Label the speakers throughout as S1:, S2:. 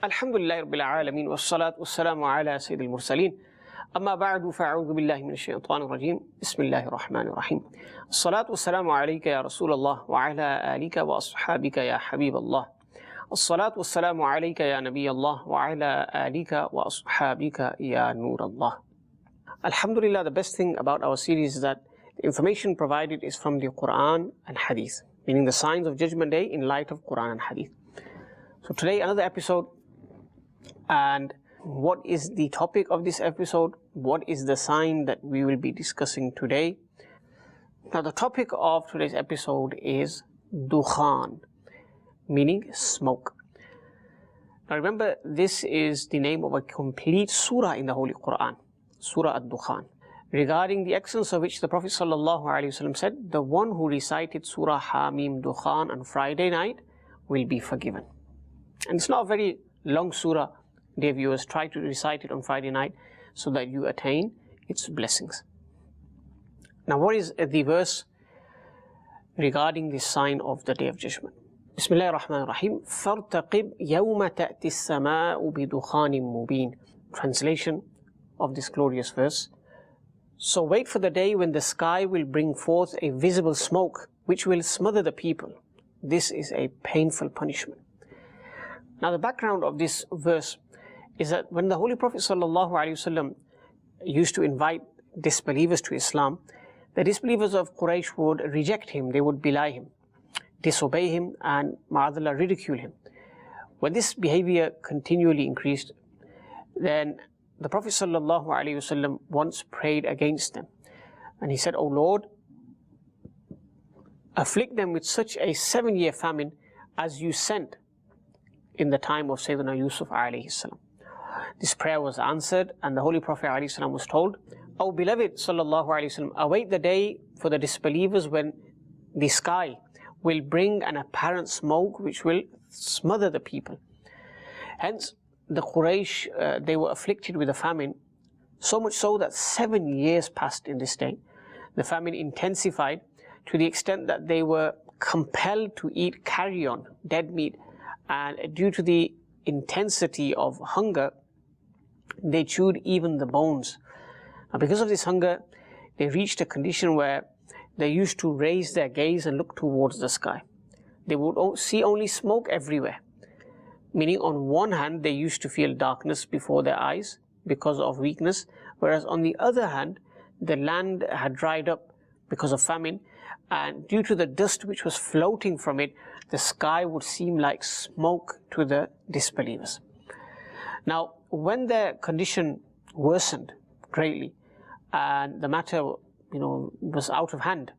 S1: Alhamdulillah Rabbil Alameen wassalatu wassalamu ala Sayyidil Mursaleen. Amma ba'du fa'a'udhu billahi minash shaitanir rajeem. Bismillahir Rahmanir Rahim. As-salatu wassalamu alayka ya Rasulallah wa ala alika wa ashabika ya Habiballah. As-salatu wassalamu alayka ya Nabiyallah wa ala alika wa ashabika ya Nurallah. Alhamdulillah, the best thing about our series is that the information provided is from the Quran and Hadith, meaning the signs of Judgment Day in light of Quran and Hadith. So today another episode, and what is the topic of this episode? What is the sign that we will be discussing today? Now the topic of today's episode is Dukhan, meaning smoke. Now remember, this is the name of a complete surah in the Holy Quran, Surah Ad-Dukhan, regarding the excellence of which the Prophet ﷺ said, the one who recited Surah Hamim Dukhan on Friday night will be forgiven. And it's not a very long surah, dear viewers. Try to recite it on Friday night so that you attain its blessings. Now what is the verse regarding the sign of the Day of Judgment? Bismillahir Rahmanir Rahim. فَارْتَقِبْ يَوْمَ تَأْتِ السَّمَاءُ بِدُخَانٍ مُبِينٍ. Translation of this glorious verse. So wait for the day when the sky will bring forth a visible smoke which will smother the people. This is a painful punishment. Now the background of this verse is that when the Holy Prophet ﷺ used to invite disbelievers to Islam, the disbelievers of Quraysh would reject him, they would belie him, disobey him, and ma'adallah, ridicule him. When this behavior continually increased, then the Prophet ﷺ once prayed against them, and he said, "O Lord, afflict them with such a 7-year famine as you sent in the time of Sayyidina Yusuf alayhi salam." This prayer was answered, and the Holy Prophet alayhi salam was told, "O beloved sallallahu alayhi wasallam, await the day for the disbelievers when the sky will bring an apparent smoke which will smother the people." Hence, the Quraysh, they were afflicted with a famine, so much so that 7 years passed in this state. The famine intensified to the extent that they were compelled to eat carrion, dead meat, and due to the intensity of hunger, they chewed even the bones. Now because of this hunger, they reached a condition where they used to raise their gaze and look towards the sky. They would see only smoke everywhere, meaning on one hand they used to feel darkness before their eyes because of weakness, whereas on the other hand the land had dried up because of famine, and due to the dust which was floating from it, the sky would seem like smoke to the disbelievers. Now, when their condition worsened greatly and the matter, was out of hand,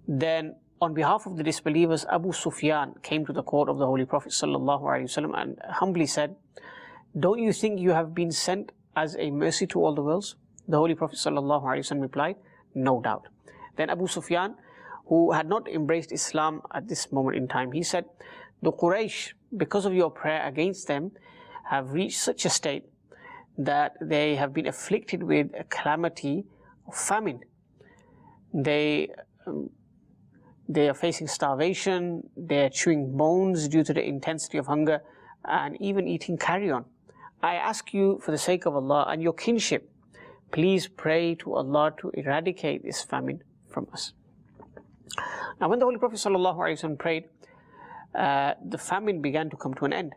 S1: then on behalf of the disbelievers, Abu Sufyan came to the court of the Holy Prophet ﷺ and humbly said, "Don't you think you have been sent as a mercy to all the worlds?" The Holy Prophet ﷺ replied, "No doubt." Then Abu Sufyan, who had not embraced Islam at this moment in time, he said, "The Quraysh, because of your prayer against them, have reached such a state that they have been afflicted with a calamity of famine. They are facing starvation, they are chewing bones due to the intensity of hunger, and even eating carrion. I ask you, for the sake of Allah and your kinship, please pray to Allah to eradicate this famine from us." Now when the Holy Prophet ﷺ prayed, the famine began to come to an end,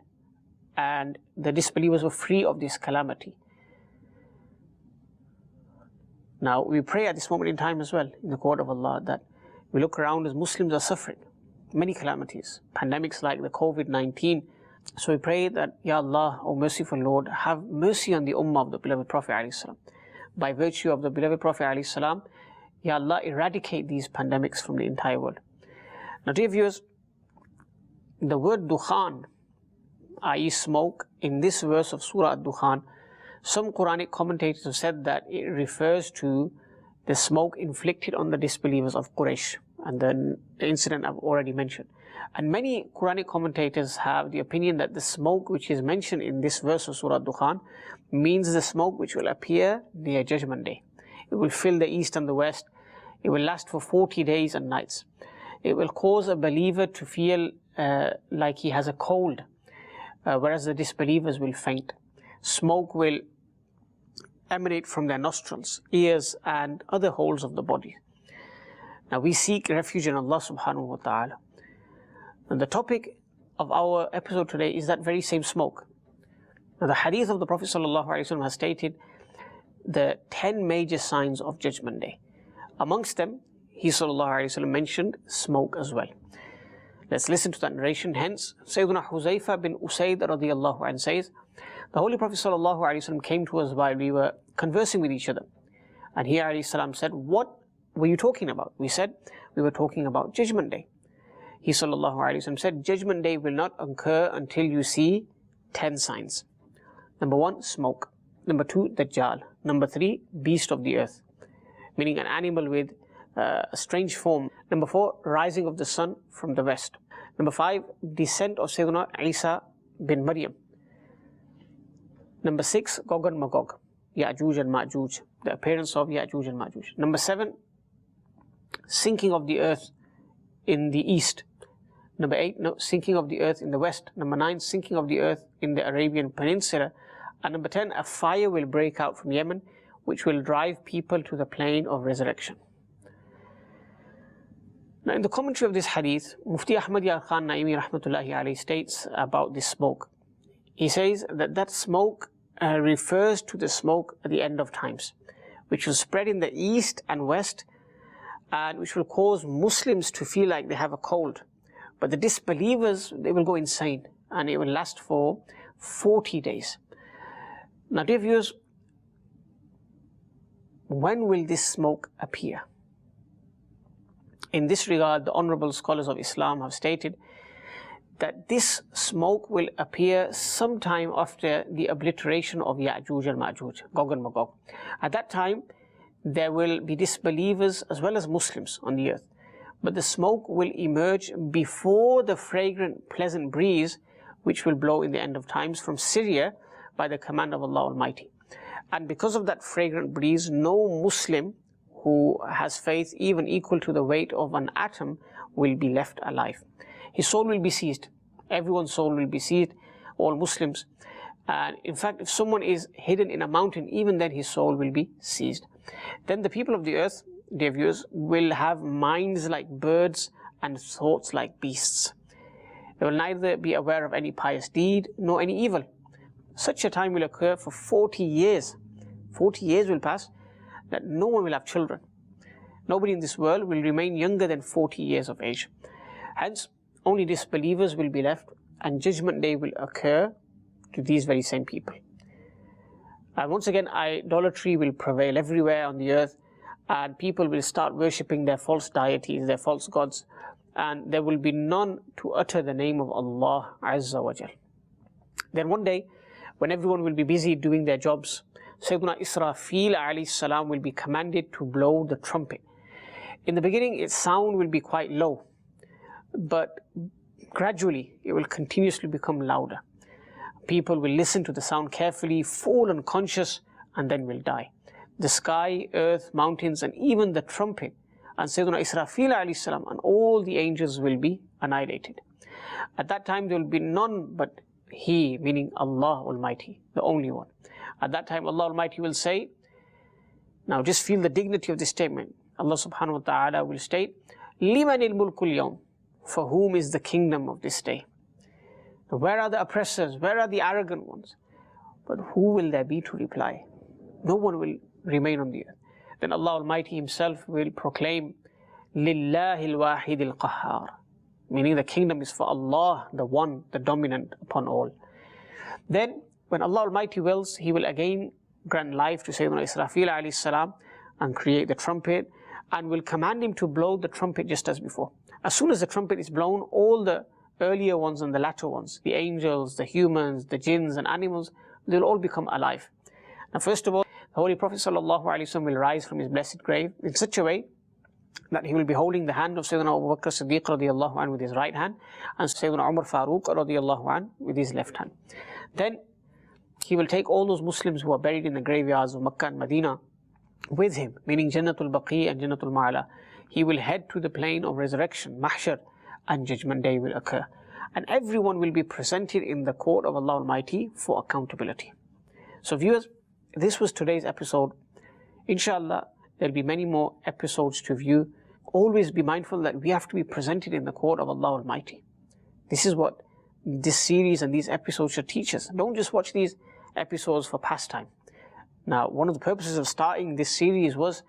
S1: and the disbelievers were free of this calamity. Now we pray at this moment in time as well in the court of Allah that we look around as Muslims are suffering many calamities, pandemics like the COVID-19. So we pray that, Ya Allah, O merciful Lord, have mercy on the ummah of the beloved Prophet ﷺ. By virtue of the beloved Prophet ﷺ, Ya Allah, eradicate these pandemics from the entire world. Now dear viewers, the word Dukhan, i.e. smoke, in this verse of Surah Ad-Dukhan, some Quranic commentators have said that it refers to the smoke inflicted on the disbelievers of Quraysh, and the incident I've already mentioned. And many Quranic commentators have the opinion that the smoke which is mentioned in this verse of Surah Ad-Dukhan means the smoke which will appear near Judgment Day. It will fill the east and the west. It will last for 40 days and nights. It will cause a believer to feel like he has a cold. whereas the disbelievers will faint. Smoke will emanate from their nostrils, ears and other holes of the body. Now we seek refuge in Allah subhanahu wa ta'ala. And the topic of our episode today is that very same smoke. Now the hadith of the Prophet sallallahu alaihi wasallam has stated the 10 major signs of Judgment Day. Amongst them, he sallallahu alaihi wasallam mentioned smoke as well. Let's listen to that narration. Hence, Sayyidina Huzaifa bin Usayd radiyallahu anhu says, the Holy Prophet sallallahu alaihi wasallam came to us while we were conversing with each other. And he alayhi salam said, what were you talking about? We said, we were talking about Judgment Day. He sallallahu alaihi wasallam said, Judgment Day will not occur until you see 10 signs. Number 1, smoke. Number 2, Dajjal. Number 3, beast of the earth, meaning an animal with a strange form. Number 4, rising of the sun from the west. Number 5, descent of Sayyidina Isa bin Maryam. Number 6, Gog and Magog, Ya'juj and Ma'juj, the appearance of Ya'juj and Ma'juj. Number 7, sinking of the earth in the east. Number 8, sinking of the earth in the west. Number 9, sinking of the earth in the Arabian Peninsula. And number 10, a fire will break out from Yemen, which will drive people to the plain of resurrection. Now in the commentary of this hadith, Mufti Ahmad Yar Khan Naimi rahmatullahi alayhi states about this smoke. He says that smoke refers to the smoke at the end of times, which will spread in the east and west, and which will cause Muslims to feel like they have a cold. But the disbelievers, they will go insane, and it will last for 40 days. Now dear viewers, when will this smoke appear? In this regard, the honorable scholars of Islam have stated that this smoke will appear sometime after the obliteration of Ya'juj and Ma'juj, Gog and Magog. At that time, there will be disbelievers as well as Muslims on the earth. But the smoke will emerge before the fragrant, pleasant breeze which will blow in the end of times from Syria by the command of Allah Almighty. And because of that fragrant breeze, no Muslim who has faith even equal to the weight of an atom will be left alive. His soul will be seized. Everyone's soul will be seized, all Muslims. And in fact, if someone is hidden in a mountain, even then his soul will be seized. Then the people of the earth, dear viewers, will have minds like birds and thoughts like beasts. They will neither be aware of any pious deed nor any evil. Such a time will occur for 40 years. 40 years will pass that no one will have children. Nobody in this world will remain younger than 40 years of age. Hence, only disbelievers will be left, and Judgment Day will occur to these very same people. And once again, idolatry will prevail everywhere on the earth, and people will start worshipping their false deities, their false gods, and there will be none to utter the name of Allah Azza wa Jal. Then one day, when everyone will be busy doing their jobs, Sayyidina Israfil alayhi salam will be commanded to blow the trumpet. In the beginning, its sound will be quite low, but gradually it will continuously become louder. People will listen to the sound carefully, fall unconscious, and then will die. The sky, earth, mountains, and even the trumpet, and Sayyidina Israfil alayhi salam, and all the angels will be annihilated. At that time, there will be none but He, meaning Allah Almighty, the only one. At that time, Allah Almighty will say, now just feel the dignity of this statement. Allah subhanahu wa ta'ala will state, لِمَنِ الْمُلْكُ الْيَوْمِ, for whom is the kingdom of this day? Now, where are the oppressors? Where are the arrogant ones? But who will there be to reply? No one will remain on the earth. Then Allah Almighty Himself will proclaim, لِلَّهِ الْوَاحِدِ الْقَهَّارِ, meaning the kingdom is for Allah, the one, the dominant upon all. Then, when Allah Almighty wills, He will again grant life to Sayyidina Israfil alayhi salam and create the trumpet, and will command him to blow the trumpet just as before. As soon as the trumpet is blown, all the earlier ones and the latter ones, the angels, the humans, the jinns and animals, they'll all become alive. Now first of all, the Holy Prophet ﷺ will rise from his blessed grave in such a way that he will be holding the hand of Sayyidina Abu Bakr Siddiq radiallahu anhu with his right hand, and Sayyidina Umar Farooq radiallahu anhu with his left hand. Then he will take all those Muslims who are buried in the graveyards of Makkah and Medina with him, meaning Jannatul Baqi and Jannatul Ma'ala. He will head to the plain of resurrection, Mahshar, and Judgment Day will occur. and everyone will be presented in the court of Allah Almighty for accountability. So viewers, this was today's episode. Inshallah, there'll be many more episodes to view. Always be mindful that we have to be presented in the court of Allah Almighty. This is what this series and these episodes should teach us. Don't just watch these episodes for pastime. Now, one of the purposes of starting this series was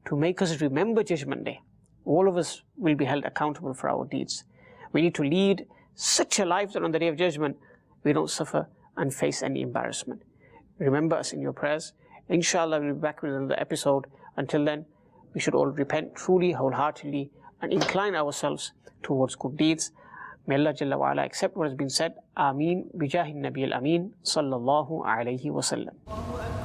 S1: to make us remember Judgment Day. All of us will be held accountable for our deeds. We need to lead such a life that on the Day of Judgment, we don't suffer and face any embarrassment. Remember us in your prayers. Inshallah, we'll be back with another episode. Until then, we should all repent truly, wholeheartedly, and incline ourselves towards good deeds. May Allah Jalla wa Ala accept what has been said. Ameen. Bijahin Nabi al-Ameen. Sallallahu alayhi wa sallam.